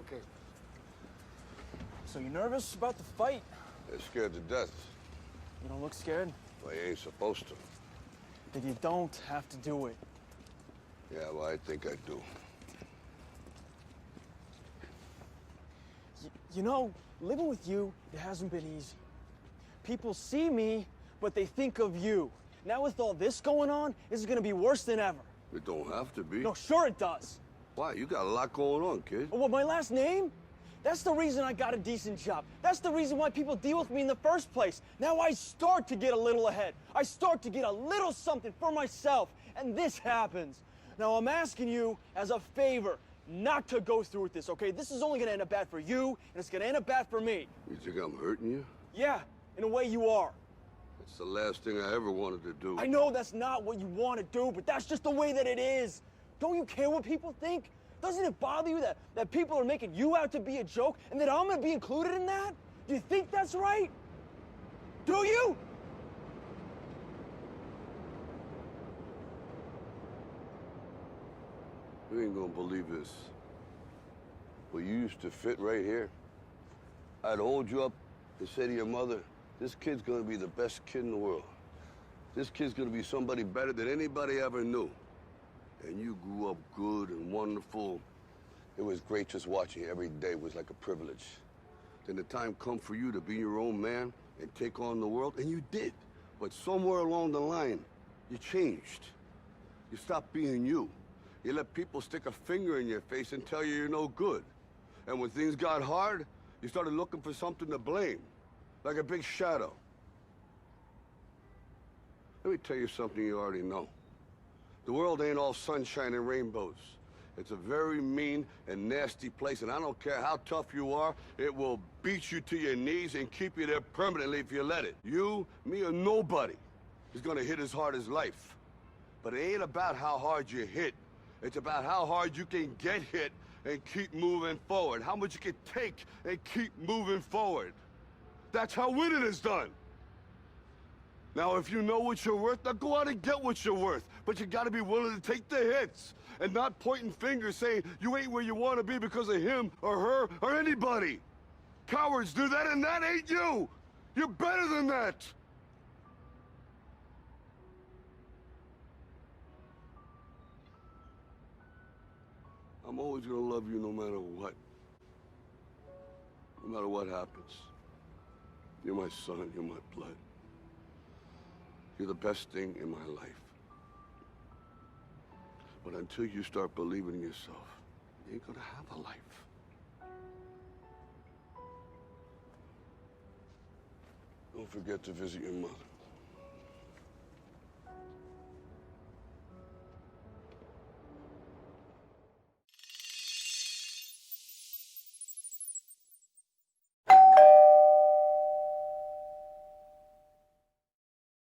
Okay. So you nervous about the fight? They're scared to death. You don't look scared? Well, you ain't supposed to. Then you don't have to do it. Yeah, well, I think I do. You know, living with you, it hasn't been easy. People see me, but they think of you. Now with all this going on, this is gonna be worse than ever. It don't have to be. No, sure it does. Why? You got a lot going on, kid. Well, my last name? That's the reason I got a decent job. That's the reason why people deal with me in the first place. Now I start to get a little ahead. I start to get a little something for myself, and this happens. Now I'm asking you as a favor not to go through with this, okay? This is only gonna end up bad for you, and it's gonna end up bad for me. You think I'm hurting you? Yeah, in a way you are. It's the last thing I ever wanted to do. I know that's not what you want to do, but that's just the way that it is. Don't you care what people think? Doesn't it bother you that people are making you out to be a joke and that I'm gonna be included in that? Do you think that's right? Do you? You ain't gonna believe this. Well, you used to fit right here. I'd hold you up and say to your mother, this kid's gonna be the best kid in the world. This kid's gonna be somebody better than anybody ever knew. And you grew up good and wonderful. It was great just watching you every day. It was like a privilege. Then the time come for you to be your own man and take on the world, and you did. But somewhere along the line, you changed. You stopped being you. You let people stick a finger in your face and tell you you're no good. And when things got hard, you started looking for something to blame, like a big shadow. Let me tell you something you already know. The world ain't all sunshine and rainbows. It's a very mean and nasty place, and I don't care how tough you are, it will beat you to your knees and keep you there permanently if you let it. You, me, or nobody is gonna hit as hard as life. But it ain't about how hard you hit. It's about how hard you can get hit and keep moving forward. How much you can take and keep moving forward. That's how winning is done. Now, if you know what you're worth, now go out and get what you're worth. But you gotta be willing to take the hits and not pointing fingers saying you ain't where you wanna be because of him or her or anybody. Cowards do that, and that ain't you. You're better than that. I'm always gonna love you no matter what. No matter what happens. You're my son, you're my blood. You're the best thing in my life. But until you start believing in yourself, you ain't gonna have a life. Don't forget to visit your mother.